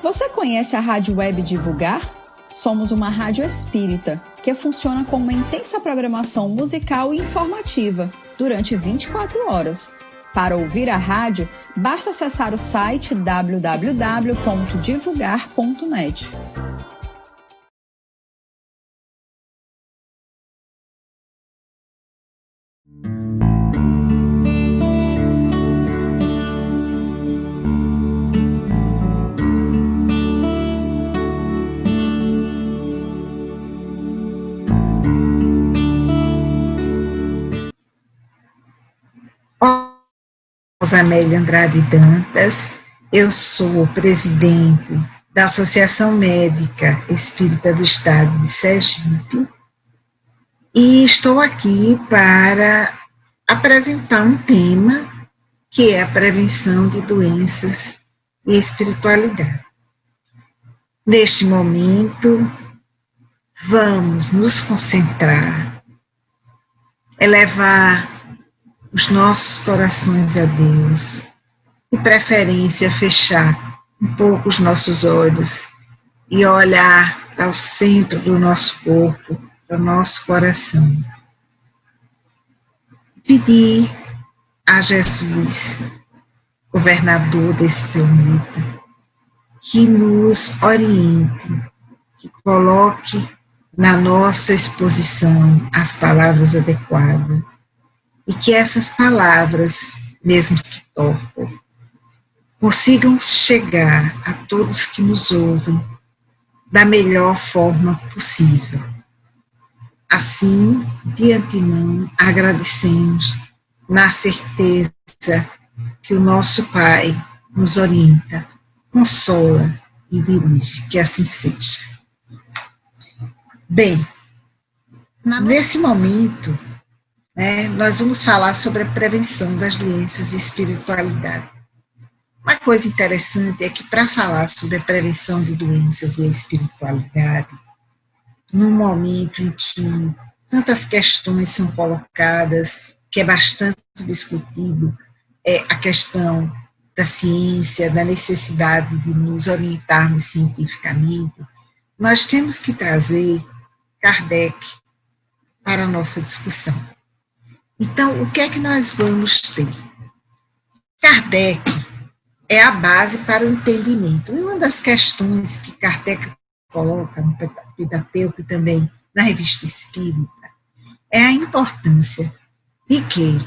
Você conhece a Rádio Web Divulgar? Somos uma rádio espírita que funciona com uma intensa programação musical e informativa durante 24 horas. Para ouvir a rádio, basta acessar o site www.divulgar.net. Amélia Andrade Dantas, eu sou presidente da Associação Médica Espírita do Estado de Sergipe e estou aqui para apresentar um tema que é a prevenção de doenças e espiritualidade. Neste momento, vamos nos concentrar, elevar os nossos corações a Deus, de preferência fechar um pouco os nossos olhos e olhar ao centro do nosso corpo, do nosso coração. Pedir a Jesus, governador desse planeta, que nos oriente, que coloque na nossa exposição as palavras adequadas, e que essas palavras, mesmo que tortas, consigam chegar a todos que nos ouvem da melhor forma possível. Assim, de antemão, agradecemos na certeza que o nosso Pai nos orienta, consola e dirige, que assim seja. Bem, nesse momento, nós vamos falar sobre a prevenção das doenças e espiritualidade. Uma coisa interessante é que para falar sobre a prevenção de doenças e a espiritualidade, num momento em que tantas questões são colocadas, que é bastante discutido, a questão da ciência, da necessidade de nos orientarmos cientificamente, nós temos que trazer Kardec para a nossa discussão. Então, o que é que nós vamos ter? Kardec é a base para o entendimento. E uma das questões que Kardec coloca no Pentateuco e também na Revista Espírita é a importância de que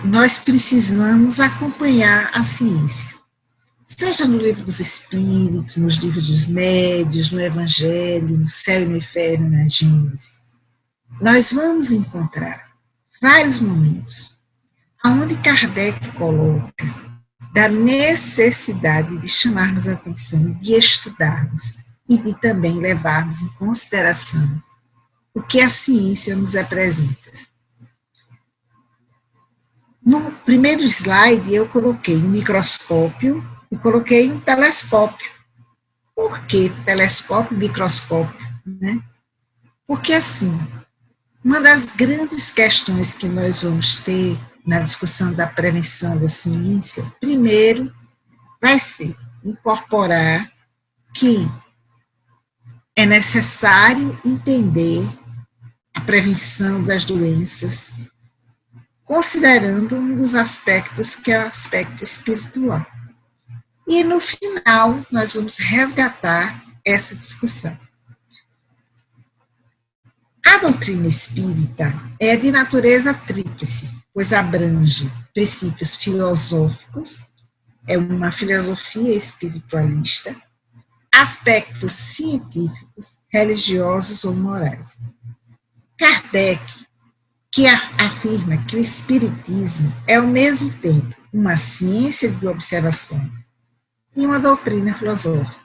nós precisamos acompanhar a ciência. Seja no Livro dos Espíritos, nos livros dos médios, no Evangelho, no Céu e no Inferno, na Gênese. Nós vamos encontrar vários momentos onde Kardec coloca da necessidade de chamarmos a atenção, de estudarmos e de também levarmos em consideração o que a ciência nos apresenta. No primeiro slide eu coloquei um microscópio e coloquei um telescópio. Por que telescópio e microscópio? Porque assim, uma das grandes questões que nós vamos ter na discussão da prevenção da ciência, primeiro, vai ser incorporar que é necessário entender a prevenção das doenças, considerando um dos aspectos que é o aspecto espiritual. E no final, nós vamos resgatar essa discussão. A doutrina espírita é de natureza tríplice, pois abrange princípios filosóficos, é uma filosofia espiritualista, aspectos científicos, religiosos ou morais. Kardec, que afirma que o espiritismo é ao mesmo tempo uma ciência de observação e uma doutrina filosófica.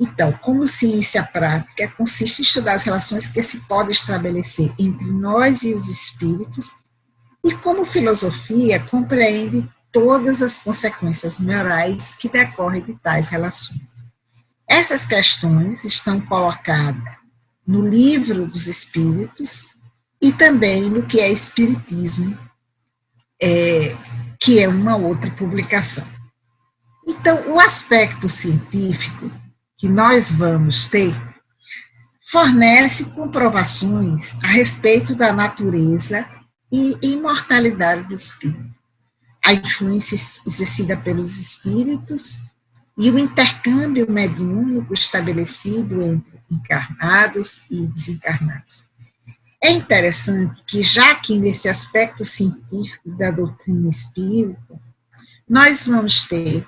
Então, como ciência prática, consiste em estudar as relações que se podem estabelecer entre nós e os espíritos, e como filosofia, compreende todas as consequências morais que decorrem de tais relações. Essas questões estão colocadas no Livro dos Espíritos e também no que é Espiritismo, que é uma outra publicação. Então, o aspecto científico que nós vamos ter fornece comprovações a respeito da natureza e imortalidade do espírito, a influência exercida pelos espíritos e o intercâmbio mediúnico estabelecido entre encarnados e desencarnados. É interessante que, já que nesse aspecto científico da doutrina espírita, nós vamos ter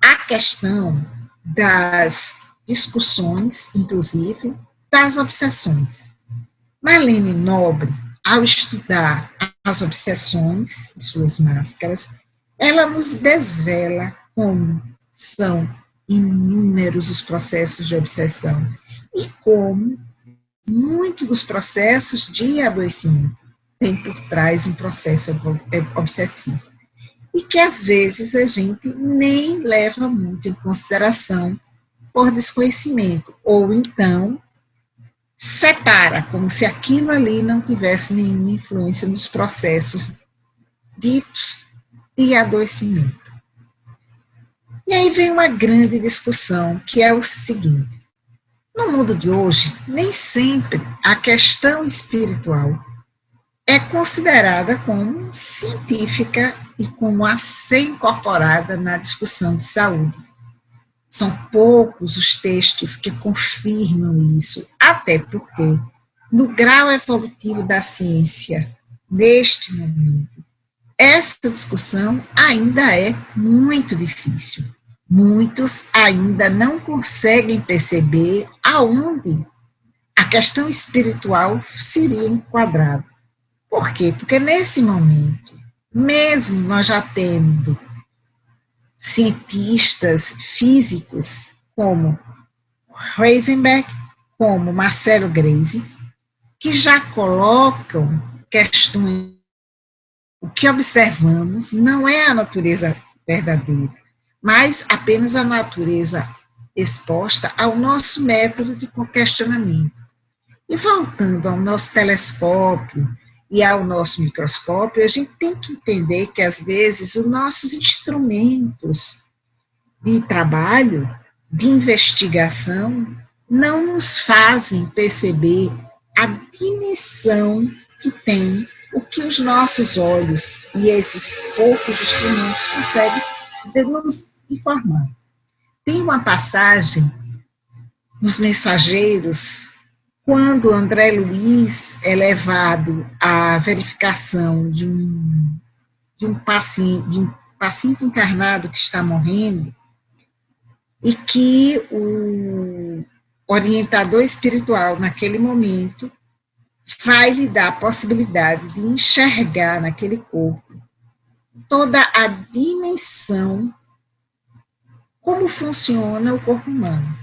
a questão das discussões, inclusive, das obsessões. Marlene Nobre, ao estudar as obsessões e suas máscaras, ela nos desvela como são inúmeros os processos de obsessão e como muitos dos processos de adoecimento tem por trás um processo obsessivo. E que, às vezes, a gente nem leva muito em consideração por desconhecimento, ou então separa, como se aquilo ali não tivesse nenhuma influência nos processos ditos de adoecimento. E aí vem uma grande discussão, que é o seguinte: no mundo de hoje, nem sempre a questão espiritual é considerada como científica e como a ser incorporada na discussão de saúde. São poucos os textos que confirmam isso, até porque, no grau evolutivo da ciência, neste momento, essa discussão ainda é muito difícil. Muitos ainda não conseguem perceber aonde a questão espiritual seria enquadrada. Por quê? Porque nesse momento, mesmo nós já tendo cientistas físicos como Heisenberg, como Marcelo Greize, que já colocam questões. O que observamos não é a natureza verdadeira, mas apenas a natureza exposta ao nosso método de questionamento. E voltando ao nosso telescópio e ao nosso microscópio, a gente tem que entender que, às vezes, os nossos instrumentos de trabalho, de investigação, não nos fazem perceber a dimensão que tem o que os nossos olhos e esses poucos instrumentos conseguem nos informar. Tem uma passagem nos Mensageiros, quando André Luiz é levado à verificação de um paciente encarnado que está morrendo, e que o orientador espiritual, naquele momento, vai lhe dar a possibilidade de enxergar naquele corpo toda a dimensão, como funciona o corpo humano.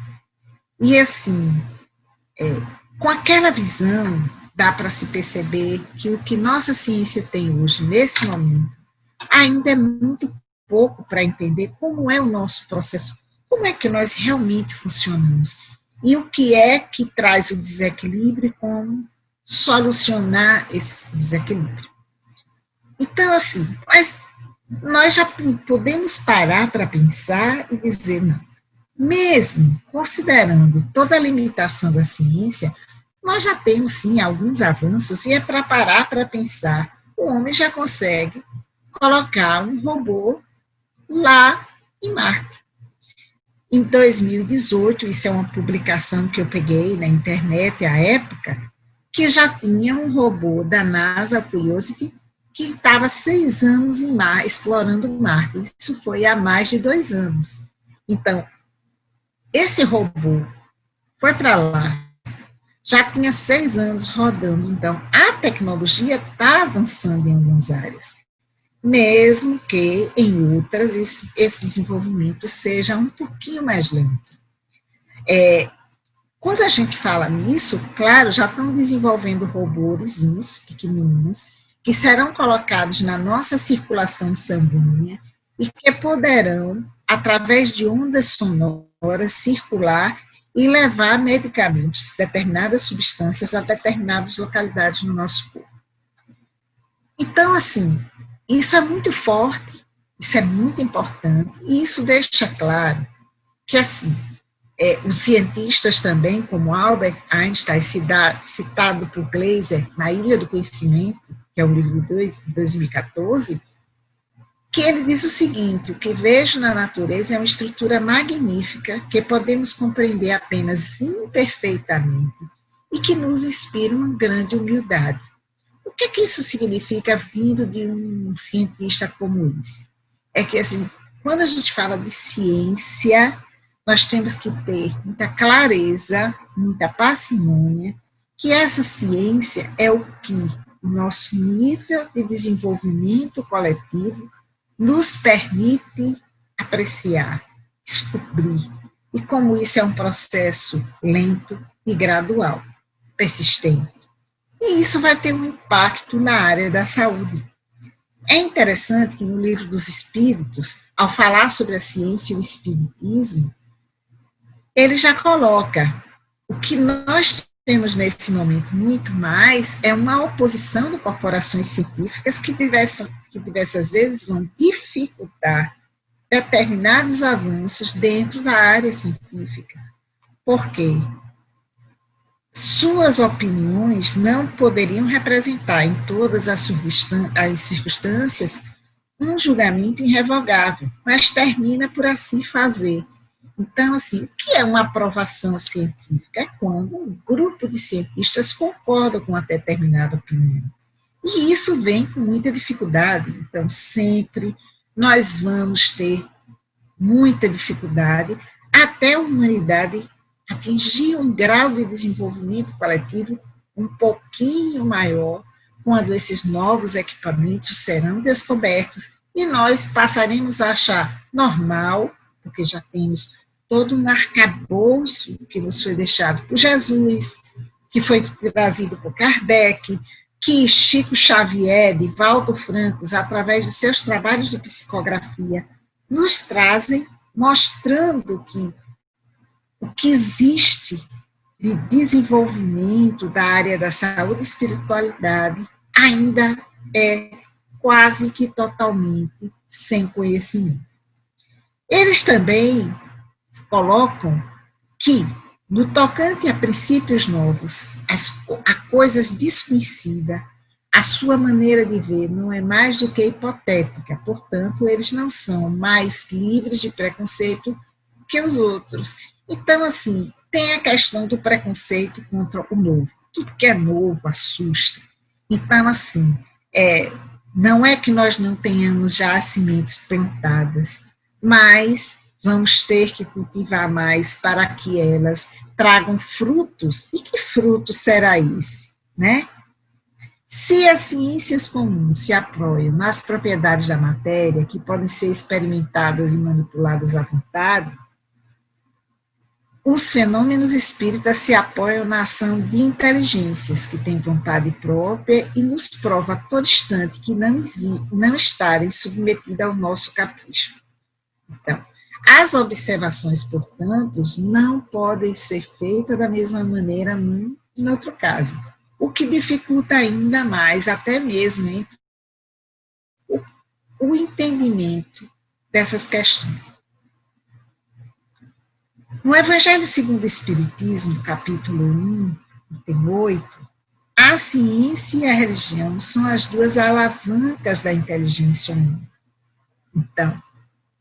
E assim, com aquela visão, dá para se perceber que o que nossa ciência tem hoje, nesse momento, ainda é muito pouco para entender como é o nosso processo, como é que nós realmente funcionamos, e o que é que traz o desequilíbrio e como solucionar esse desequilíbrio. Então, assim, nós já podemos parar para pensar e dizer, não, mesmo considerando toda a limitação da ciência, nós já temos, sim, alguns avanços, e é para parar para pensar. O homem já consegue colocar um robô lá em Marte. Em 2018, isso é uma publicação que eu peguei na internet à época, que já tinha um robô da NASA, Curiosity, que estava 6 anos em Marte, explorando Marte. Isso foi há mais de 2 anos. Então, esse robô foi para lá, já tinha 6 anos rodando, então a tecnologia está avançando em algumas áreas, mesmo que em outras esse desenvolvimento seja um pouquinho mais lento. Quando a gente fala nisso, claro, já estão desenvolvendo robôzinhos pequenininhos que serão colocados na nossa circulação sanguínea e que poderão, através de ondas sonoras, circular e levar medicamentos, determinadas substâncias a determinadas localidades no nosso corpo. Então, assim, isso é muito forte Isso é muito importante, e isso deixa claro que, assim, os cientistas também, como Albert Einstein, citado por Gleiser na Ilha do Conhecimento, que é um livro de 2014, que ele diz o seguinte: o que vejo na natureza é uma estrutura magnífica que podemos compreender apenas imperfeitamente e que nos inspira uma grande humildade. O que isso significa vindo de um cientista como esse? É que, assim, quando a gente fala de ciência, nós temos que ter muita clareza, muita parcimônia, que essa ciência é o que o nosso nível de desenvolvimento coletivo nos permite apreciar, descobrir, e como isso é um processo lento e gradual, persistente. E isso vai ter um impacto na área da saúde. É interessante que no Livro dos Espíritos, ao falar sobre a ciência e o espiritismo, ele já coloca o que nós temos nesse momento muito mais é uma oposição de corporações científicas que diversas vezes vão dificultar determinados avanços dentro da área científica. Por quê? Suas opiniões não poderiam representar em todas as circunstâncias um julgamento irrevogável, mas termina por assim fazer. Então, assim, o que é uma aprovação científica? É quando um grupo de cientistas concorda com uma determinada opinião. E isso vem com muita dificuldade. Então, sempre nós vamos ter muita dificuldade até a humanidade atingir um grau de desenvolvimento coletivo um pouquinho maior, quando esses novos equipamentos serão descobertos e nós passaremos a achar normal, porque já temos todo um arcabouço que nos foi deixado por Jesus, que foi trazido por Kardec, que Chico Xavier, Divaldo Francos, através de seus trabalhos de psicografia, nos trazem, mostrando que o que existe de desenvolvimento da área da saúde e espiritualidade ainda é quase que totalmente sem conhecimento. Eles também colocam que, no tocante a princípios novos, a coisas desconhecidas, a sua maneira de ver não é mais do que hipotética, portanto, eles não são mais livres de preconceito que os outros. Então, assim, tem a questão do preconceito contra o novo. Tudo que é novo assusta. Então, assim, não é que nós não tenhamos já as sementes plantadas, mas vamos ter que cultivar mais para que elas tragam frutos. E que fruto será esse, né? Se as ciências comuns se apoiam nas propriedades da matéria, que podem ser experimentadas e manipuladas à vontade, os fenômenos espíritas se apoiam na ação de inteligências que têm vontade própria e nos prova a todo instante que não estarem submetidas ao nosso capricho. Então, as observações, portanto, não podem ser feitas da mesma maneira num e no outro caso, o que dificulta ainda mais, até mesmo, entre o entendimento dessas questões. No Evangelho segundo o Espiritismo, capítulo 1, item 8, a ciência e a religião são as duas alavancas da inteligência humana. Então,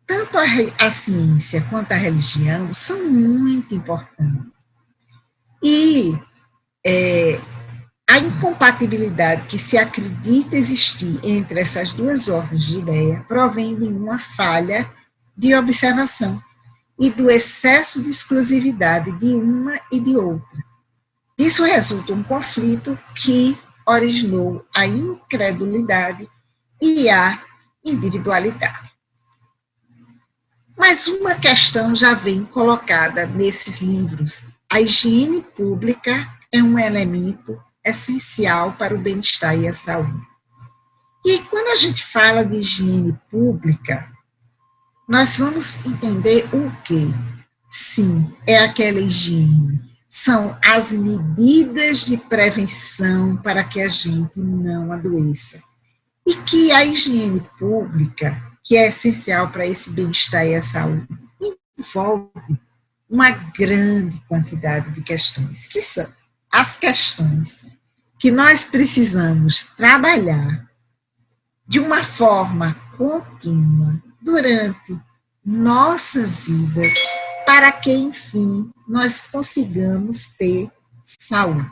tanto a ciência quanto a religião são muito importantes. E a incompatibilidade que se acredita existir entre essas duas ordens de ideia provém de uma falha de observação e do excesso de exclusividade de uma e de outra. Isso resulta um conflito que originou a incredulidade e a individualidade. Mas uma questão já vem colocada nesses livros. A higiene pública é um elemento essencial para o bem-estar e a saúde. E quando a gente fala de higiene pública, nós vamos entender o quê? Sim, é aquela higiene. São as medidas de prevenção para que a gente não adoeça. E que a higiene pública que é essencial para esse bem-estar e a saúde, envolve uma grande quantidade de questões, que são as questões que nós precisamos trabalhar de uma forma contínua durante nossas vidas, para que, enfim, nós consigamos ter saúde.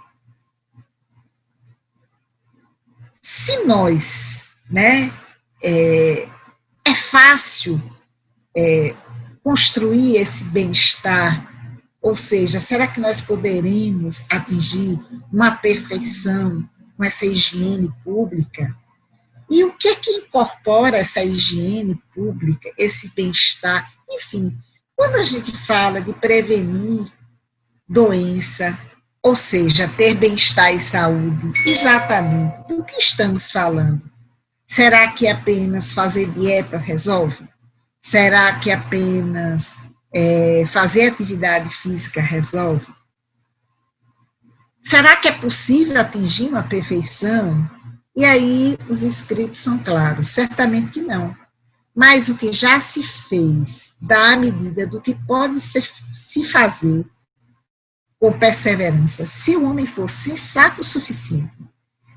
Se nós, é fácil construir esse bem-estar, ou seja, será que nós poderemos atingir uma perfeição com essa higiene pública? E o que é que incorpora essa higiene pública, esse bem-estar? Enfim, quando a gente fala de prevenir doença, ou seja, ter bem-estar e saúde, exatamente do que estamos falando? Será que apenas fazer dieta resolve? Será que apenas fazer atividade física resolve? Será que é possível atingir uma perfeição? E aí os escritos são claros, certamente que não. Mas o que já se fez dá a medida do que pode se fazer com perseverança, se o homem for sensato o suficiente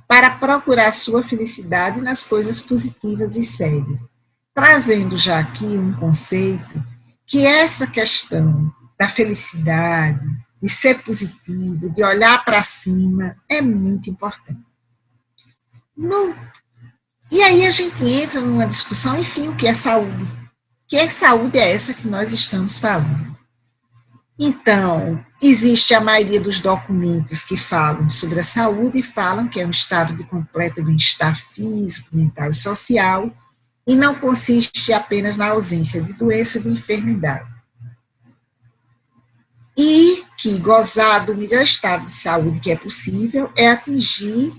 para procurar sua felicidade nas coisas positivas e sérias. Trazendo já aqui um conceito que essa questão da felicidade, de ser positivo, de olhar para cima, é muito importante. E aí a gente entra numa discussão, enfim, o que é saúde? Que saúde é essa que nós estamos falando? Então, existe a maioria dos documentos que falam sobre a saúde e falam que é um estado de completo bem-estar físico, mental e social, e não consiste apenas na ausência de doença ou de enfermidade. E que gozar do melhor estado de saúde que é possível é atingir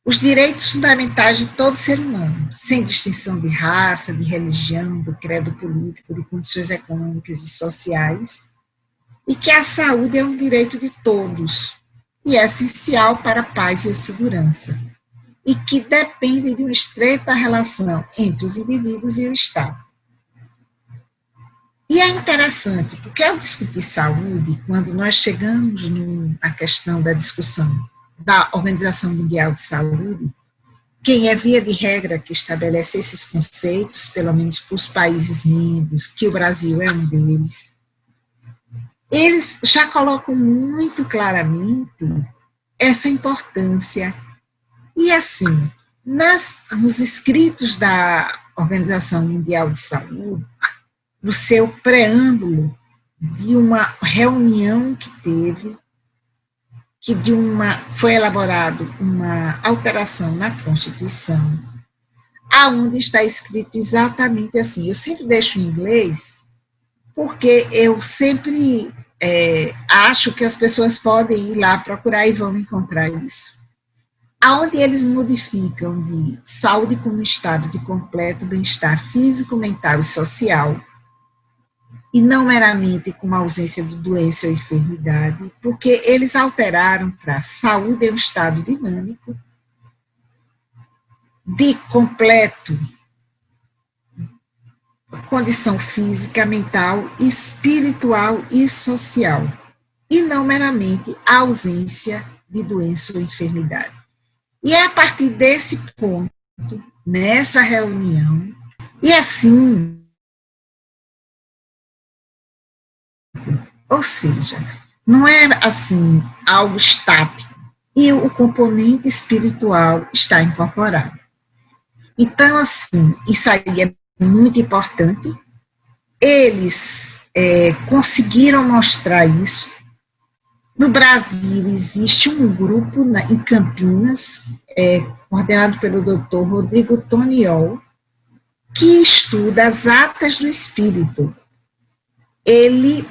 os direitos fundamentais de todo ser humano, sem distinção de raça, de religião, de credo político, de condições econômicas e sociais, e que a saúde é um direito de todos e é essencial para a paz e a segurança, e que depende de uma estreita relação entre os indivíduos e o Estado. E é interessante, porque ao discutir saúde, quando nós chegamos na questão da discussão da Organização Mundial de Saúde, quem é via de regra que estabelece esses conceitos, pelo menos para os países membros, que o Brasil é um deles, eles já colocam muito claramente essa importância. E assim, nos escritos da Organização Mundial de Saúde, no seu preâmbulo de uma reunião que teve, foi elaborado uma alteração na Constituição, aonde está escrito exatamente assim. Eu sempre deixo em inglês, porque eu sempre acho que as pessoas podem ir lá procurar e vão encontrar isso. Aonde eles modificam de saúde como estado de completo bem-estar físico, mental e social, e não meramente com ausência de doença ou enfermidade, porque eles alteraram para saúde é um estado dinâmico, de completo condição física, mental, espiritual e social, e não meramente a ausência de doença ou enfermidade. E é a partir desse ponto, nessa reunião, e assim, ou seja, não é assim algo estático, e o componente espiritual está incorporado. Então, assim, isso aí é muito importante. Eles conseguiram mostrar isso. No Brasil, existe um grupo em Campinas, coordenado pelo Dr. Rodrigo Toniol, que estuda as atas do espírito. Ele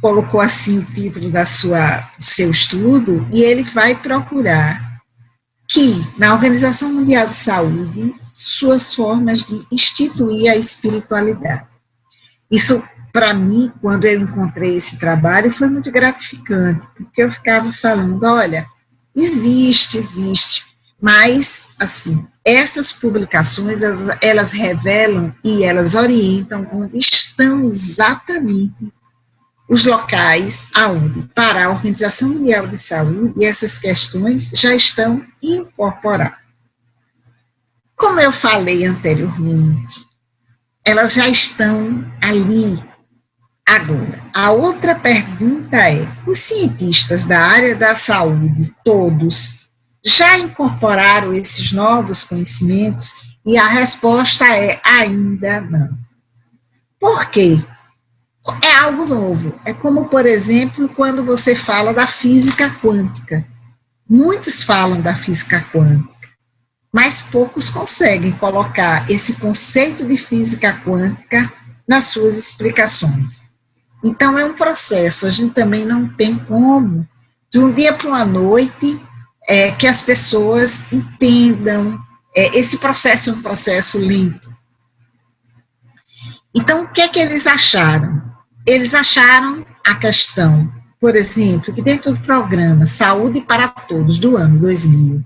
colocou assim o título do seu estudo, e ele vai procurar que, na Organização Mundial de Saúde, suas formas de instituir a espiritualidade. Isso, para mim, quando eu encontrei esse trabalho, foi muito gratificante, porque eu ficava falando, olha, existe, mas assim, essas publicações, elas revelam e elas orientam onde estão exatamente os locais aonde, para a Organização Mundial de Saúde, essas questões já estão incorporadas. Como eu falei anteriormente, elas já estão ali. Agora, a outra pergunta é: os cientistas da área da saúde, todos, já incorporaram esses novos conhecimentos? E a resposta é: ainda não. Por quê? É algo novo. É como, por exemplo, quando você fala da física quântica. Muitos falam da física quântica, mas poucos conseguem colocar esse conceito de física quântica nas suas explicações. Então, é um processo, a gente também não tem como, de um dia para uma noite, que as pessoas entendam. Esse processo é um processo lento. Então, o que é que eles acharam? Eles acharam a questão, por exemplo, que dentro do programa Saúde para Todos, do ano 2000,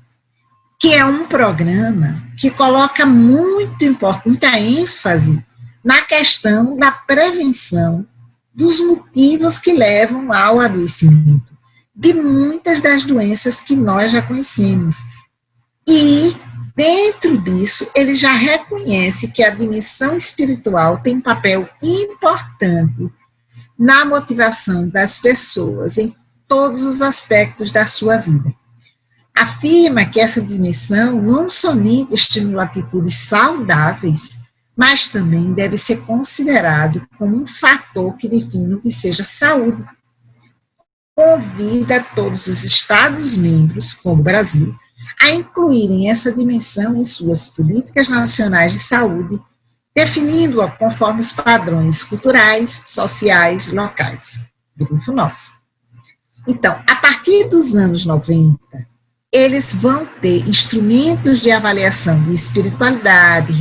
que é um programa que coloca muita ênfase na questão da prevenção dos motivos que levam ao adoecimento de muitas das doenças que nós já conhecemos. E, dentro disso, ele já reconhece que a dimensão espiritual tem um papel importante na motivação das pessoas em todos os aspectos da sua vida. Afirma que essa dimensão não somente estimula atitudes saudáveis, mas também deve ser considerado como um fator que define o que seja saúde. Convida todos os Estados-membros, como o Brasil, a incluírem essa dimensão em suas políticas nacionais de saúde, definindo-a conforme os padrões culturais, sociais, locais. Grifo nosso. Então, a partir dos anos 90, eles vão ter instrumentos de avaliação de espiritualidade,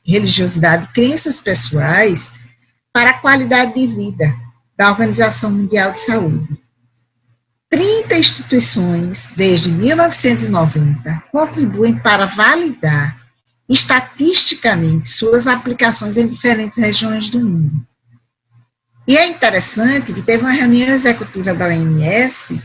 religiosidade, crenças pessoais para a qualidade de vida da Organização Mundial de Saúde. 30 instituições, desde 1990, contribuem para validar estatisticamente suas aplicações em diferentes regiões do mundo. E é interessante que teve uma reunião executiva da OMS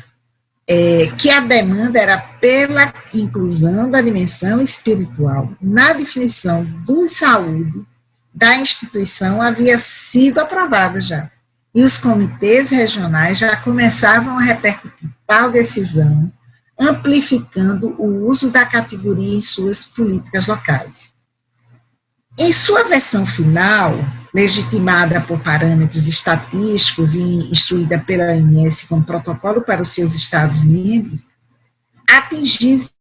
que a demanda era pela inclusão da dimensão espiritual na definição de saúde da instituição havia sido aprovada já. E os comitês regionais já começavam a repercutir tal decisão, amplificando o uso da categoria em suas políticas locais. Em sua versão final, legitimada por parâmetros estatísticos e instruída pela OMS como protocolo para os seus Estados-membros, atingissem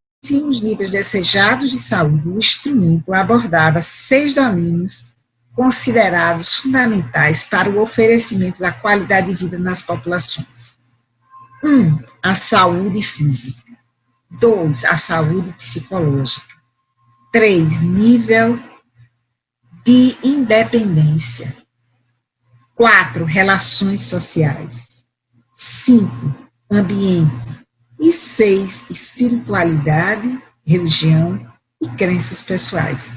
os níveis desejados de saúde, o instrumento abordava 6 domínios considerados fundamentais para o oferecimento da qualidade de vida nas populações. 1. A saúde física. 2. A saúde psicológica. 3. Nível de independência. 4. Relações sociais. 5. Ambiente. E 6. Espiritualidade, religião e crenças pessoais.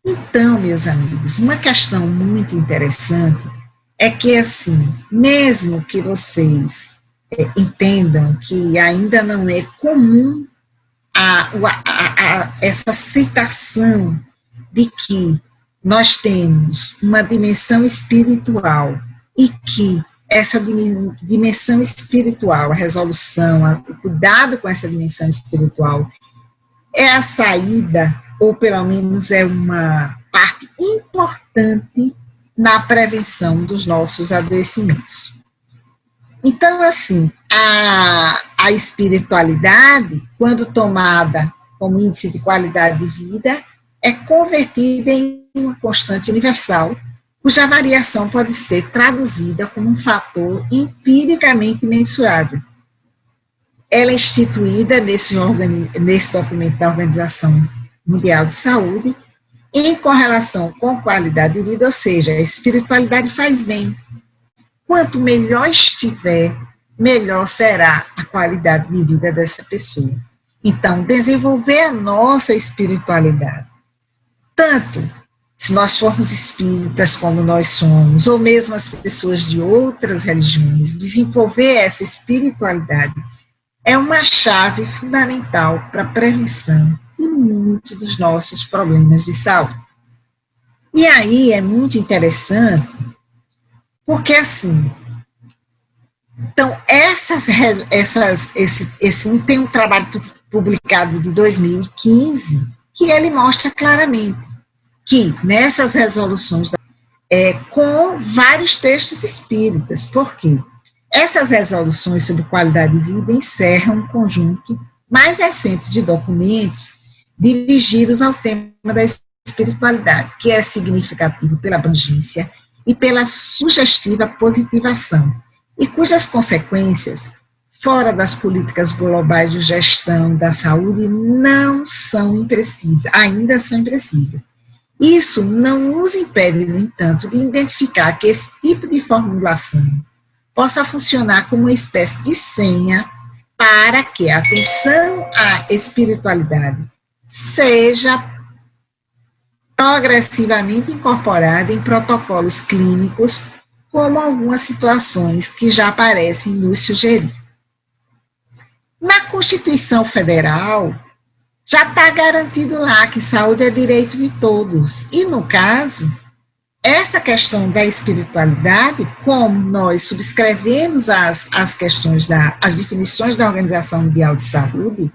Então, meus amigos, uma questão muito interessante é que, assim, mesmo que vocês entendam que ainda não é comum essa aceitação de que nós temos uma dimensão espiritual e que essa dimensão espiritual, a resolução, o cuidado com essa dimensão espiritual é a saída, ou pelo menos é uma parte importante na prevenção dos nossos adoecimentos. Então, assim, a espiritualidade, quando tomada como índice de qualidade de vida, é convertida em uma constante universal, cuja variação pode ser traduzida como um fator empiricamente mensurável. Ela é instituída nesse documento da Organização Mundial de Saúde, em correlação com qualidade de vida, ou seja, a espiritualidade faz bem. Quanto melhor estiver, melhor será a qualidade de vida dessa pessoa. Então, desenvolver a nossa espiritualidade, tanto se nós formos espíritas como nós somos, ou mesmo as pessoas de outras religiões, desenvolver essa espiritualidade é uma chave fundamental para a prevenção de muitos dos nossos problemas de saúde. E aí é muito interessante, porque assim, então tem um trabalho publicado de 2015 que ele mostra claramente que nessas resoluções com vários textos espíritas, por quê? Essas resoluções sobre qualidade de vida encerram um conjunto mais recente de documentos dirigidos ao tema da espiritualidade, que é significativo pela abrangência e pela sugestiva positivação, e cujas consequências, fora das políticas globais de gestão da saúde, não são imprecisas, ainda são imprecisas. Isso não nos impede, no entanto, de identificar que esse tipo de formulação possa funcionar como uma espécie de senha para que a atenção à espiritualidade seja progressivamente incorporada em protocolos clínicos, como algumas situações que já aparecem nos sugerir. Na Constituição Federal, já está garantido lá que saúde é direito de todos. E, no caso, essa questão da espiritualidade, como nós subscrevemos as questões as definições da Organização Mundial de Saúde,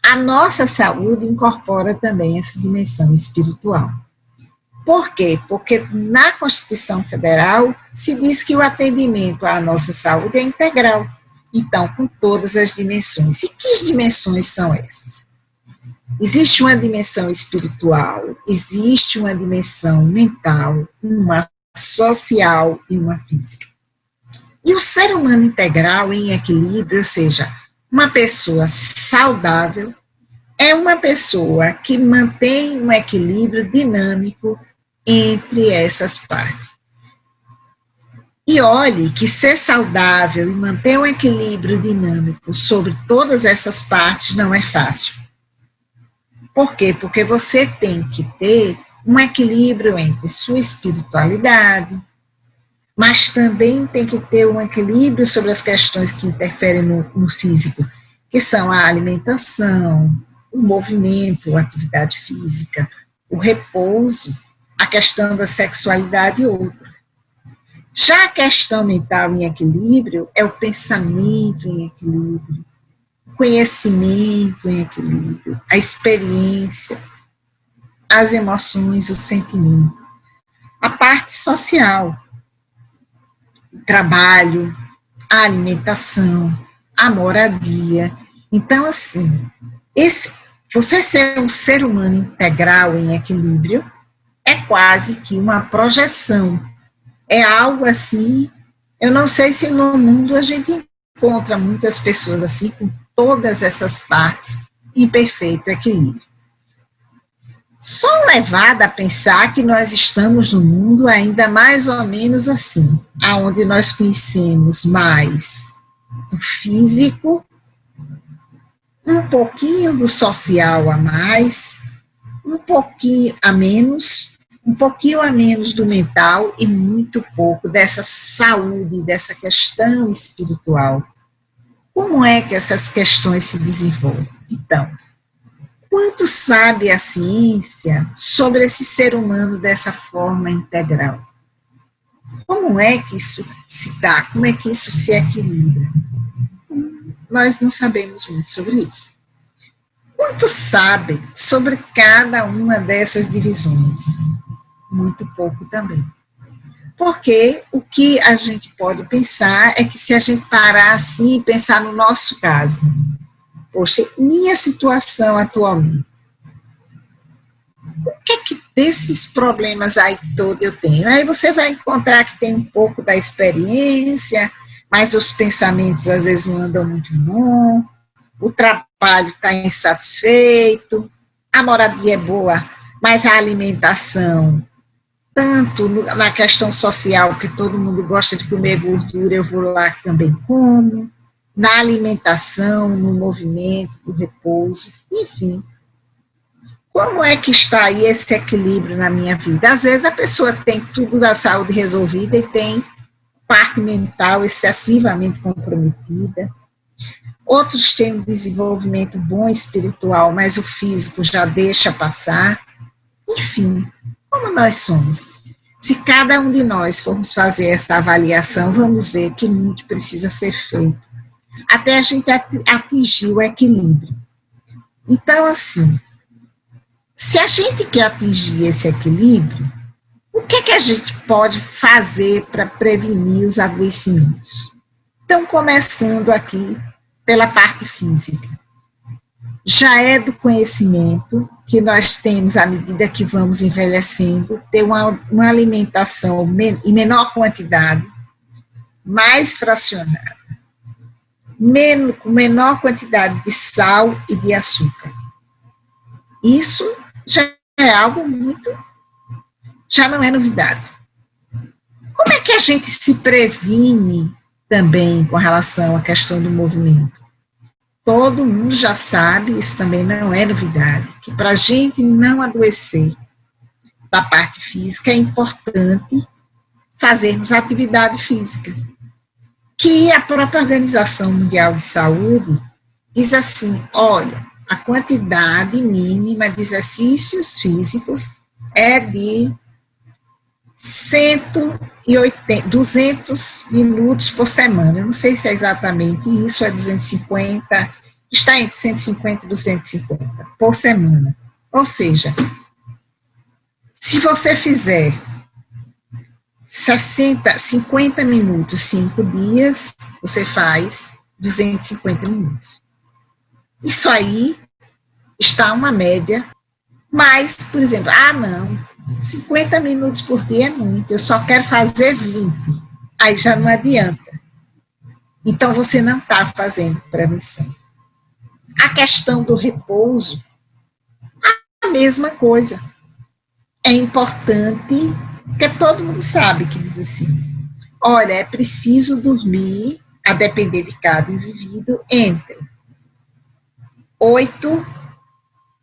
a nossa saúde incorpora também essa dimensão espiritual. Por quê? Porque na Constituição Federal se diz que o atendimento à nossa saúde é integral, então, com todas as dimensões. E que dimensões são essas? Existe uma dimensão espiritual, existe uma dimensão mental, uma social e uma física. E o ser humano integral em equilíbrio, ou seja, uma pessoa saudável, é uma pessoa que mantém um equilíbrio dinâmico entre essas partes. E olhe que ser saudável e manter um equilíbrio dinâmico sobre todas essas partes não é fácil. Por quê? Porque você tem que ter um equilíbrio entre sua espiritualidade, mas também tem que ter um equilíbrio sobre as questões que interferem no físico, que são a alimentação, o movimento, a atividade física, o repouso, a questão da sexualidade e outras. Já a questão mental em equilíbrio é o pensamento em equilíbrio, o conhecimento em equilíbrio, a experiência, as emoções, o sentimento. A parte social, o trabalho, a alimentação, a moradia. Então, assim, você ser um ser humano integral em equilíbrio é quase que uma projeção. É algo assim, eu não sei se no mundo a gente encontra muitas pessoas assim, com todas essas partes em perfeito equilíbrio. Sou levada a pensar que nós estamos no mundo ainda mais ou menos assim, aonde nós conhecemos mais do físico, um pouquinho do social a mais, um pouquinho a menos do mental e muito pouco dessa saúde, dessa questão espiritual. Como é que essas questões se desenvolvem? Então, quanto sabe a ciência sobre esse ser humano dessa forma integral? Como é que isso se dá? Como é que isso se equilibra? Nós não sabemos muito sobre isso. Quanto sabe sobre cada uma dessas divisões? Muito pouco também. Porque o que a gente pode pensar é que se a gente parar assim e pensar no nosso caso, poxa, minha situação atualmente, o que é que desses problemas aí todos eu tenho? Aí você vai encontrar que tem um pouco da experiência, mas os pensamentos às vezes não andam muito bom, o trabalho está insatisfeito, a moradia é boa, mas a alimentação, tanto na questão social, que todo mundo gosta de comer gordura, eu vou lá também como, na alimentação, no movimento, no repouso, enfim. Como é que está aí esse equilíbrio na minha vida? Às vezes a pessoa tem tudo da saúde resolvida e tem parte mental excessivamente comprometida. Outros têm um desenvolvimento bom espiritual, mas o físico já deixa passar. Enfim, como nós somos? Se cada um de nós formos fazer essa avaliação, vamos ver que muito precisa ser feito, até a gente atingir o equilíbrio. Então, assim, se a gente quer atingir esse equilíbrio, o que é que a gente pode fazer para prevenir os adoecimentos? Então, começando aqui pela parte física. Já é do conhecimento que nós temos, à medida que vamos envelhecendo, ter uma alimentação em menor quantidade, mais fracionada, com menor quantidade de sal e de açúcar. Isso já é algo já não é novidade. Como é que a gente se previne também com relação à questão do movimento? Todo mundo já sabe, isso também não é novidade, que para a gente não adoecer da parte física é importante fazermos atividade física. Que a própria Organização Mundial de Saúde diz assim, olha, a quantidade mínima de exercícios físicos é de 200 minutos por semana. Eu não sei se é exatamente isso, é 250, está entre 150 e 250 por semana. Ou seja, se você fizer 50 minutos, 5 dias, você faz 250 minutos. Isso aí está uma média, mas, por exemplo, não, 50 minutos por dia é muito, eu só quero fazer 20, aí já não adianta. Então, você não está fazendo prevenção. A questão do repouso, a mesma coisa. É importante, porque todo mundo sabe que diz assim, olha, é preciso dormir, a depender de cada indivíduo, entre 8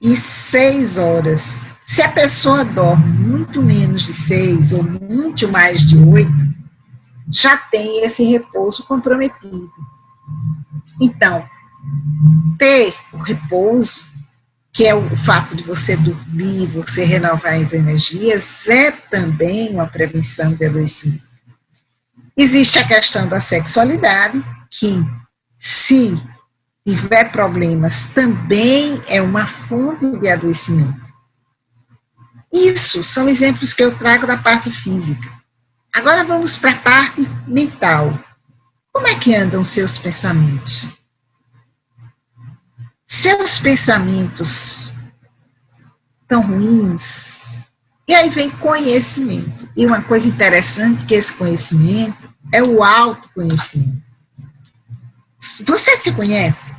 e 6 horas. Se a pessoa dorme muito menos de 6 ou muito mais de 8, já tem esse repouso comprometido. Então, ter o repouso, que é o fato de você dormir, você renovar as energias, é também uma prevenção de adoecimento. Existe a questão da sexualidade, que se tiver problemas, também é uma fonte de adoecimento. Isso são exemplos que eu trago da parte física. Agora vamos para a parte mental. Como é que andam seus pensamentos? Seus pensamentos tão ruins, e aí vem conhecimento. E uma coisa interessante que esse conhecimento é o autoconhecimento. Você se conhece?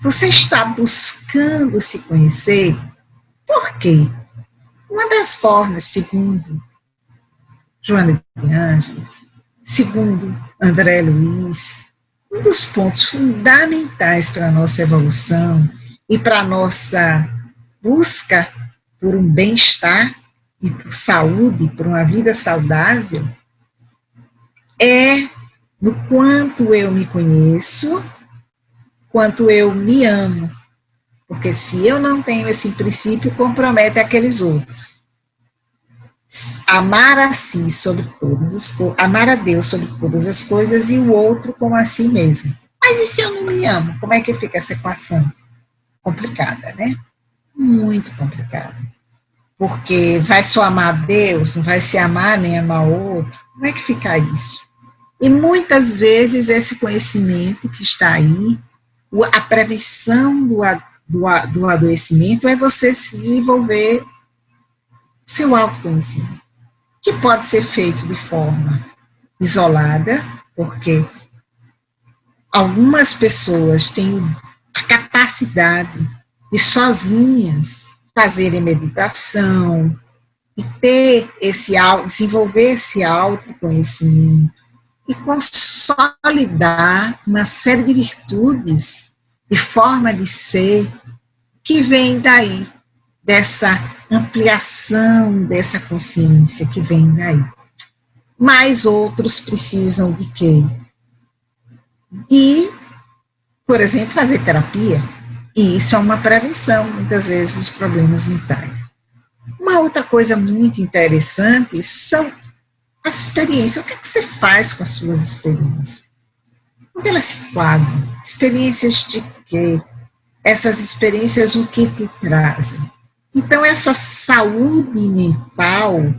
Você está buscando se conhecer? Por quê? Uma das formas, segundo Joana de Ângeles, segundo André Luiz, um dos pontos fundamentais para a nossa evolução e para a nossa busca por um bem-estar e por saúde, por uma vida saudável, é no quanto eu me conheço, quanto eu me amo. Porque se eu não tenho esse princípio, compromete aqueles outros. Amar a si sobre todas as coisas, amar a Deus sobre todas as coisas e o outro como a si mesmo. Mas e se eu não me amo? Como é que fica essa equação? Complicada, né? Muito complicada. Porque vai só amar a Deus, não vai se amar nem amar o outro. Como é que fica isso? E muitas vezes esse conhecimento que está aí, a prevenção do adoecimento é você se desenvolver seu autoconhecimento, que pode ser feito de forma isolada, porque algumas pessoas têm a capacidade de sozinhas fazerem meditação, de ter desenvolver esse autoconhecimento, e consolidar uma série de virtudes e forma de ser que vem daí, dessa ampliação dessa consciência que vem daí. Mas outros precisam de quê? De, por exemplo, fazer terapia. E isso é uma prevenção, muitas vezes, de problemas mentais. Uma outra coisa muito interessante são as experiências. O que é que você faz com as suas experiências? Onde elas se quadram? Experiências de quê? Essas experiências, o que te trazem? Então, essa saúde mental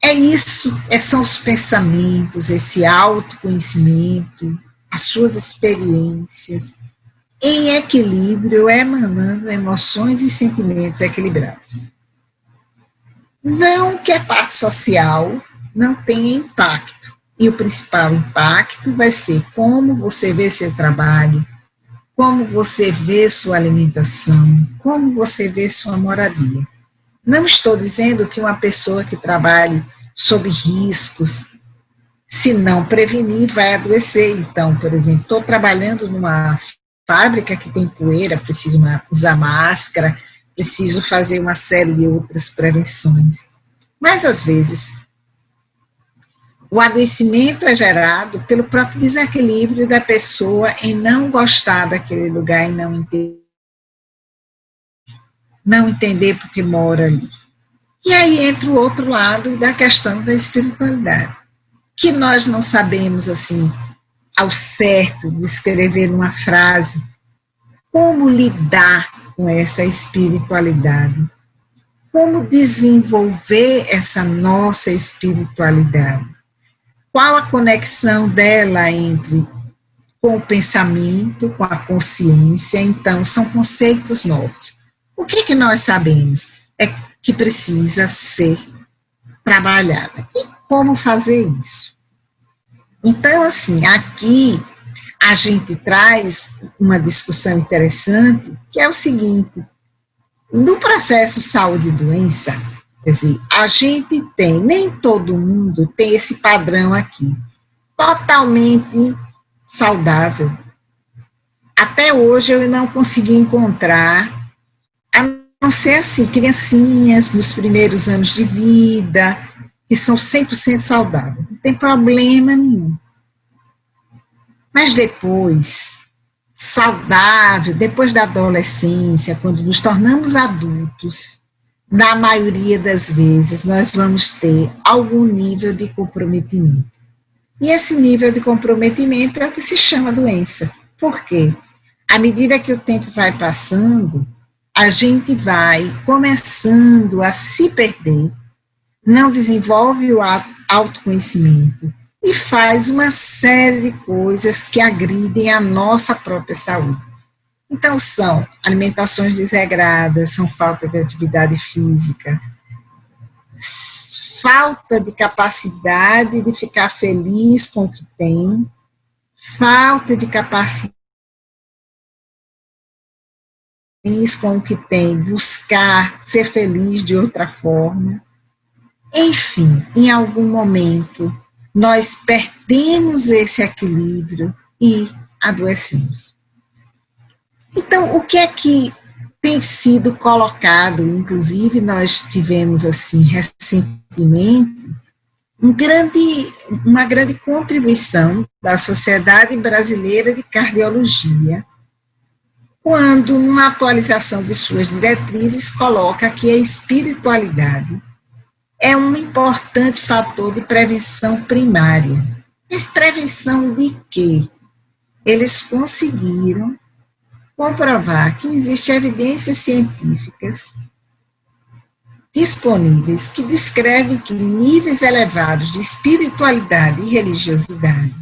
é isso, são os pensamentos, esse autoconhecimento, as suas experiências, em equilíbrio, emanando emoções e sentimentos equilibrados. Não que a parte social não tenha impacto, e o principal impacto vai ser como você vê seu trabalho, como você vê sua alimentação, como você vê sua moradia. Não estou dizendo que uma pessoa que trabalhe sob riscos, se não prevenir, vai adoecer. Então, por exemplo, estou trabalhando numa fábrica que tem poeira, preciso usar máscara, preciso fazer uma série de outras prevenções. Mas, às vezes, o adoecimento é gerado pelo próprio desequilíbrio da pessoa em não gostar daquele lugar e não entender porque mora ali. E aí entra o outro lado da questão da espiritualidade, que nós não sabemos, assim, ao certo, descrever numa frase como lidar com essa espiritualidade, como desenvolver essa nossa espiritualidade, qual a conexão dela entre com o pensamento, com a consciência. Então, são conceitos novos. O que nós sabemos? É que precisa ser trabalhada. E como fazer isso? Então, assim, aqui a gente traz uma discussão interessante, que é o seguinte: no processo saúde e doença, quer dizer, a gente tem, nem todo mundo tem esse padrão aqui, totalmente saudável. Até hoje eu não consegui encontrar, a não ser assim, criancinhas nos primeiros anos de vida, que são 100% saudáveis, não tem problema nenhum. Mas depois, saudável, depois da adolescência, quando nos tornamos adultos, na maioria das vezes nós vamos ter algum nível de comprometimento. E esse nível de comprometimento é o que se chama doença. Por quê? À medida que o tempo vai passando, a gente vai começando a se perder, não desenvolve o autoconhecimento e faz uma série de coisas que agridem a nossa própria saúde. Então, são alimentações desregradas, são falta de atividade física, falta de capacidade de ficar feliz com o que tem, falta de capacidade com o que tem, buscar ser feliz de outra forma. Enfim, em algum momento, nós perdemos esse equilíbrio e adoecemos. Então, o que é que tem sido colocado? Inclusive, nós tivemos, assim, recentemente, uma grande contribuição da Sociedade Brasileira de Cardiologia, quando, numa atualização de suas diretrizes, coloca que a espiritualidade é um importante fator de prevenção primária. Mas prevenção de quê? Eles conseguiram comprovar que existem evidências científicas disponíveis que descrevem que níveis elevados de espiritualidade e religiosidade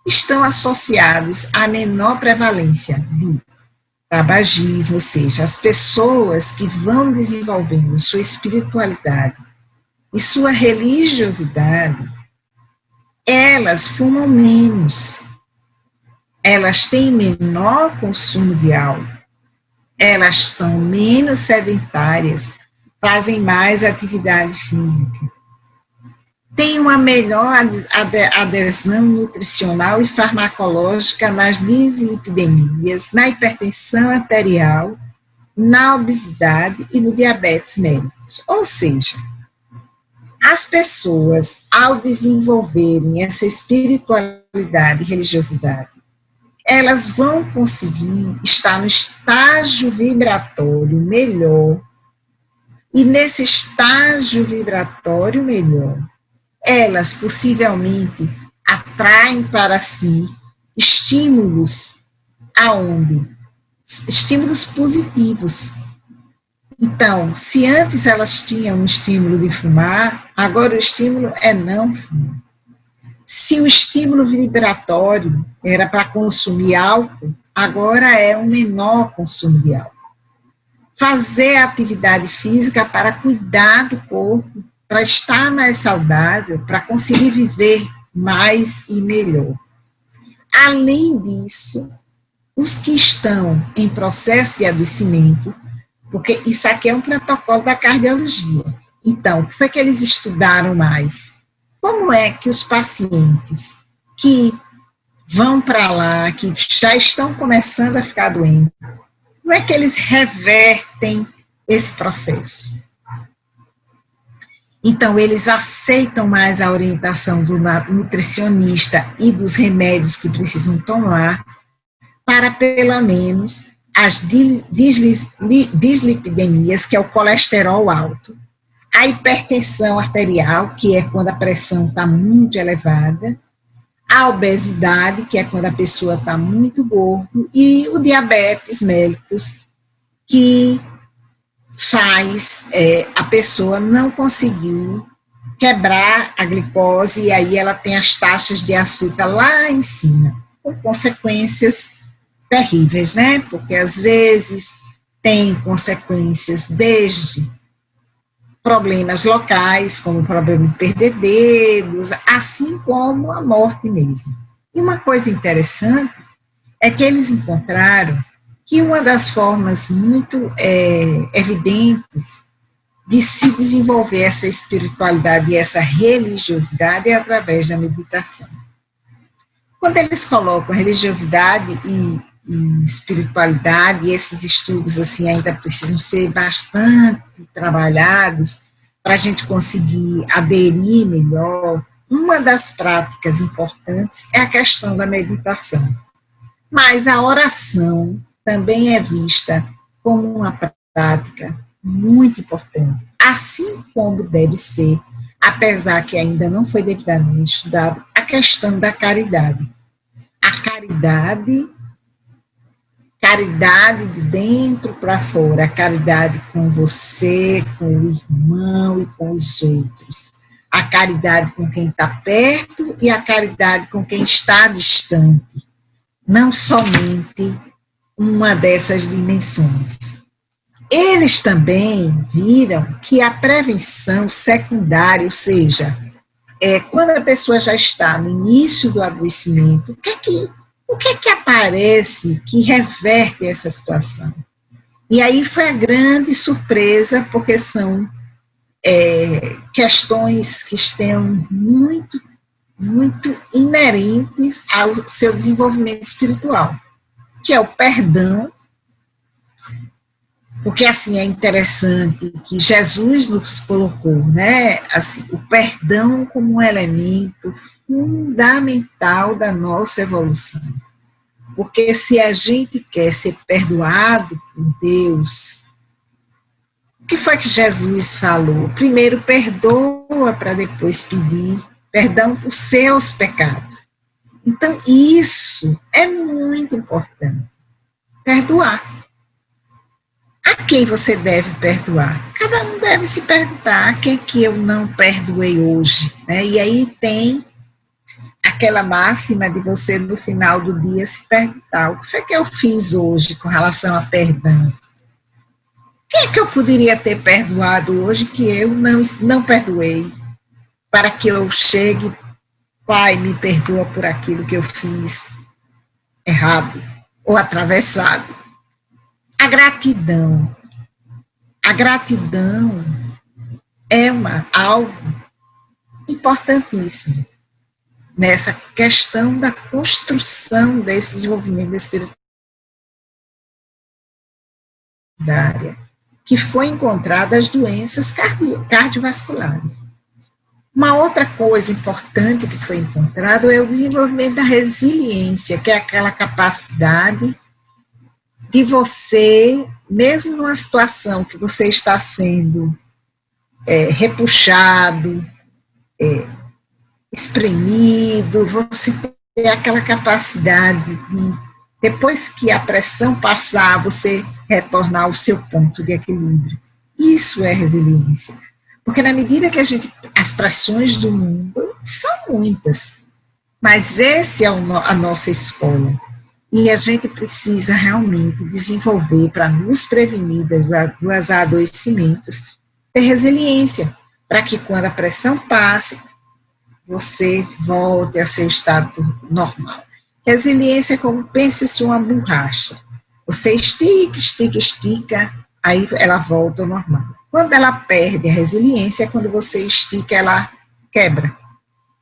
estão associados à menor prevalência de tabagismo, ou seja, as pessoas que vão desenvolvendo sua espiritualidade e sua religiosidade, elas fumam menos, elas têm menor consumo de álcool, elas são menos sedentárias, fazem mais atividade física, tem uma melhor adesão nutricional e farmacológica nas dislipidemias, na hipertensão arterial, na obesidade e no diabetes mellitus. Ou seja, as pessoas, ao desenvolverem essa espiritualidade e religiosidade, elas vão conseguir estar no estágio vibratório melhor, e nesse estágio vibratório melhor, elas possivelmente atraem para si estímulos aonde? Estímulos positivos. Então, se antes elas tinham um estímulo de fumar, agora o estímulo é não fumar. Se o estímulo vibratório era para consumir álcool, agora é um menor consumo de álcool. Fazer atividade física para cuidar do corpo, para estar mais saudável, para conseguir viver mais e melhor. Além disso, os que estão em processo de adoecimento, porque isso aqui é um protocolo da cardiologia. Então, o que foi que eles estudaram mais? Como é que os pacientes que vão para lá, que já estão começando a ficar doentes, como é que eles revertem esse processo? Então, eles aceitam mais a orientação do nutricionista e dos remédios que precisam tomar para, pelo menos, as dislipidemias, que é o colesterol alto, a hipertensão arterial, que é quando a pressão está muito elevada, a obesidade, que é quando a pessoa está muito gorda, e o diabetes mellitus, que faz a pessoa não conseguir quebrar a glicose, e aí ela tem as taxas de açúcar lá em cima, com consequências terríveis, né? Porque às vezes tem consequências desde problemas locais, como o problema de perder dedos, assim como a morte mesmo. E uma coisa interessante é que eles encontraram que uma das formas muito evidentes de se desenvolver essa espiritualidade e essa religiosidade é através da meditação. Quando eles colocam religiosidade e espiritualidade, e esses estudos assim ainda precisam ser bastante trabalhados para a gente conseguir aderir melhor, uma das práticas importantes é a questão da meditação. Mas a oração também é vista como uma prática muito importante, assim como deve ser, apesar que ainda não foi devidamente estudado, a questão da caridade. A caridade de dentro para fora, a caridade com você, com o irmão e com os outros, a caridade com quem está perto e a caridade com quem está distante, não somente uma dessas dimensões. Eles também viram que a prevenção secundária, ou seja, quando a pessoa já está no início do adoecimento, o que é que aparece que reverte essa situação? E aí foi a grande surpresa, porque são questões que estão muito, muito inerentes ao seu desenvolvimento espiritual, que é o perdão, porque assim é interessante que Jesus nos colocou, né, assim, o perdão como um elemento fundamental da nossa evolução. Porque se a gente quer ser perdoado por Deus, o que foi que Jesus falou? Primeiro perdoa para depois pedir perdão por seus pecados. Então isso é muito importante. Perdoar. A quem você deve perdoar? Cada um deve se perguntar, a quem que eu não perdoei hoje? Né? E aí tem aquela máxima de você, no final do dia, se perguntar, o que foi que eu fiz hoje com relação a perdão? Quem é que eu poderia ter perdoado hoje que eu não perdoei? Para que eu chegue, Pai, me perdoa por aquilo que eu fiz errado ou atravessado. A gratidão é algo importantíssimo nessa questão da construção desse desenvolvimento da espiritualidade, que foi encontrada as doenças cardiovasculares. Uma outra coisa importante que foi encontrado é o desenvolvimento da resiliência, que é aquela capacidade de você, mesmo numa situação que você está sendo repuxado, espremido, você ter aquela capacidade de, depois que a pressão passar, você retornar ao seu ponto de equilíbrio. Isso é resiliência. Porque na medida que as pressões do mundo são muitas, mas esse é a nossa escola. E a gente precisa realmente desenvolver, para nos prevenir dos adoecimentos, ter resiliência, para que quando a pressão passe, você volte ao seu estado normal. Resiliência é como, pense-se uma borracha. Você estica, aí ela volta ao normal. Quando ela perde a resiliência, é quando você estica, ela quebra.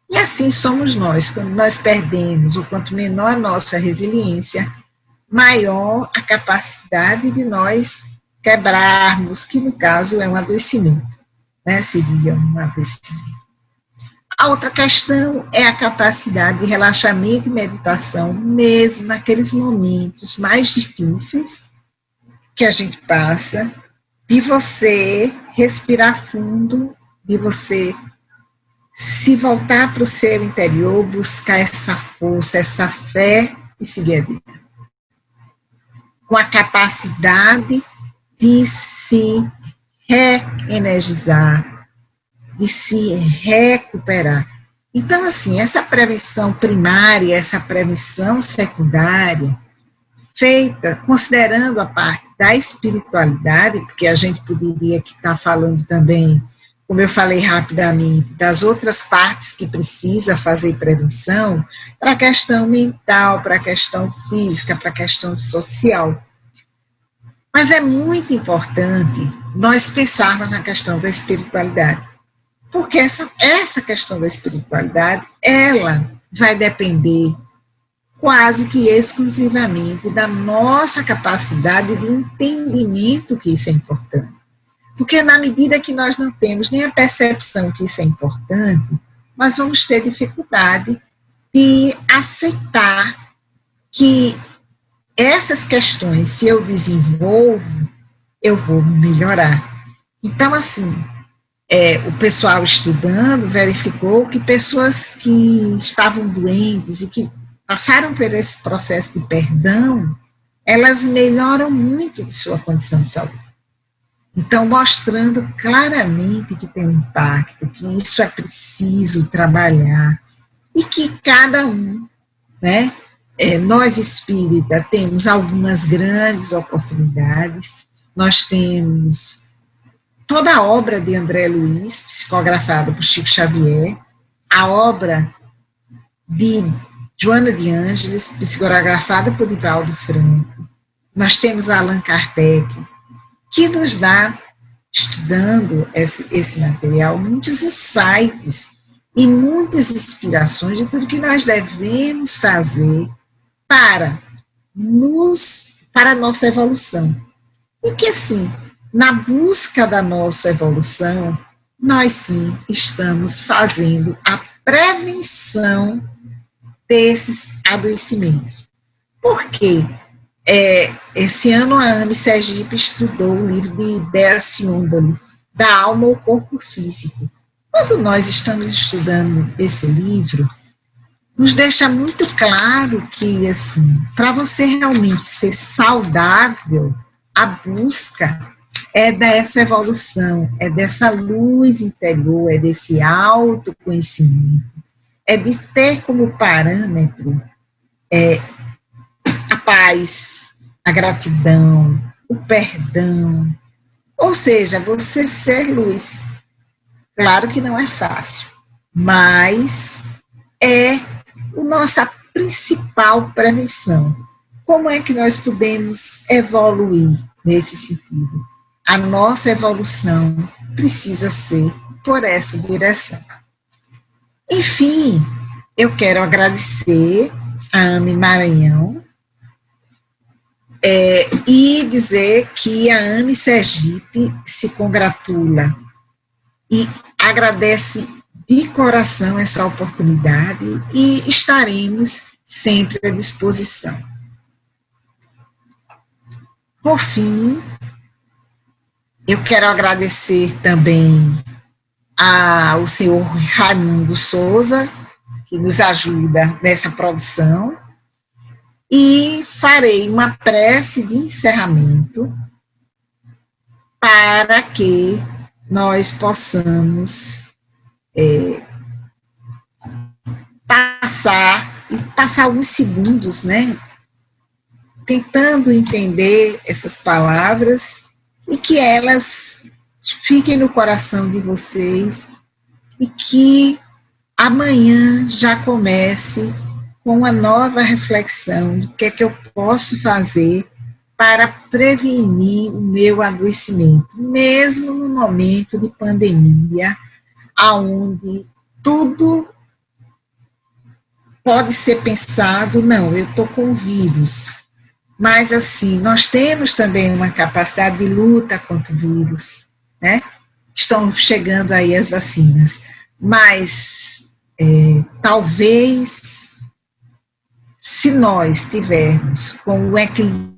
E assim somos nós. Quando nós perdemos, ou quanto menor a nossa resiliência, maior a capacidade de nós quebrarmos, que no caso é um adoecimento, né? Seria um adoecimento. A outra questão é a capacidade de relaxamento e meditação, mesmo naqueles momentos mais difíceis que a gente passa, de você respirar fundo, de você se voltar para o seu interior, buscar essa força, essa fé e seguir adiante. Com a capacidade de se reenergizar, de se recuperar. Então, assim, essa prevenção primária, essa prevenção secundária, feita considerando a parte da espiritualidade, porque a gente poderia estar falando também, como eu falei rapidamente, das outras partes que precisa fazer prevenção, para a questão mental, para a questão física, para a questão social. Mas é muito importante nós pensarmos na questão da espiritualidade, porque essa questão da espiritualidade, ela vai depender quase que exclusivamente da nossa capacidade de entendimento que isso é importante. Porque na medida que nós não temos nem a percepção que isso é importante, nós vamos ter dificuldade de aceitar que essas questões, se eu desenvolvo, eu vou melhorar. Então, assim, o pessoal estudando verificou que pessoas que estavam doentes e que passaram por esse processo de perdão, elas melhoram muito de sua condição de saúde. Então, mostrando claramente que tem um impacto, que isso é preciso trabalhar, e que cada um, né, nós espíritas temos algumas grandes oportunidades, nós temos toda a obra de André Luiz, psicografada por Chico Xavier, a obra de Joana de Ângeles, psicografada por Divaldo Franco, nós temos Allan Kardec, que nos dá, estudando esse material, muitos insights e muitas inspirações de tudo que nós devemos fazer para a nossa evolução. E que, assim, na busca da nossa evolução, nós, sim, estamos fazendo a prevenção desses adoecimentos. Por quê? Esse ano a AME Sergipe estudou o livro de Décio Ciondoli, Da Alma ao Corpo Físico. Quando nós estamos estudando esse livro, nos deixa muito claro que, assim, para você realmente ser saudável, a busca é dessa evolução, é dessa luz interior, é desse autoconhecimento, é de ter como parâmetro a paz, a gratidão, o perdão, ou seja, você ser luz. Claro que não é fácil, mas é a nossa principal prevenção. Como é que nós podemos evoluir nesse sentido? A nossa evolução precisa ser por essa direção. Enfim, eu quero agradecer a AME Maranhão e dizer que a AME Sergipe se congratula e agradece de coração essa oportunidade e estaremos sempre à disposição. Por fim, eu quero agradecer também ao senhor Raimundo Souza, que nos ajuda nessa produção, e farei uma prece de encerramento para que nós possamos passar alguns segundos, né, tentando entender essas palavras e que elas fiquem no coração de vocês e que amanhã já comece com uma nova reflexão do que é que eu posso fazer para prevenir o meu adoecimento, mesmo no momento de pandemia, onde tudo pode ser pensado, não, eu estou com o vírus, mas assim, nós temos também uma capacidade de luta contra o vírus, né? Estão chegando aí as vacinas, mas talvez, se nós tivermos com o equilíbrio,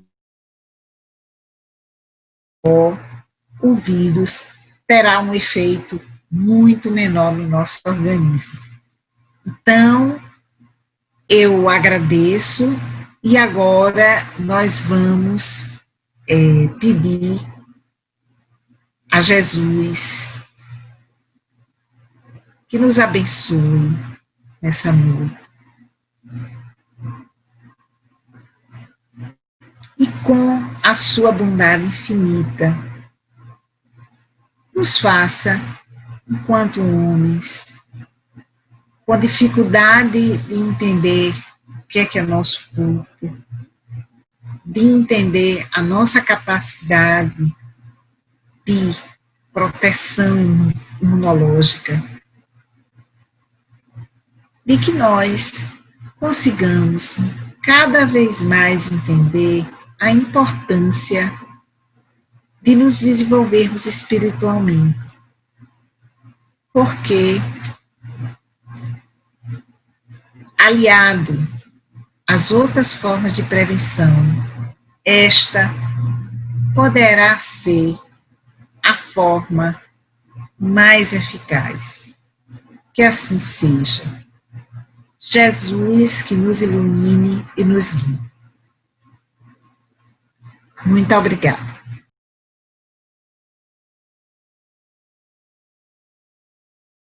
o vírus terá um efeito muito menor no nosso organismo. Então, eu agradeço e agora nós vamos pedir a Jesus que nos abençoe nessa noite. E com a sua bondade infinita, nos faça, enquanto homens, com a dificuldade de entender o que é nosso corpo, de entender a nossa capacidade de proteção imunológica, de que nós consigamos cada vez mais entender a importância de nos desenvolvermos espiritualmente, porque aliado às outras formas de prevenção, esta poderá ser a forma mais eficaz. Que assim seja. Jesus que nos ilumine e nos guie. Muito obrigada.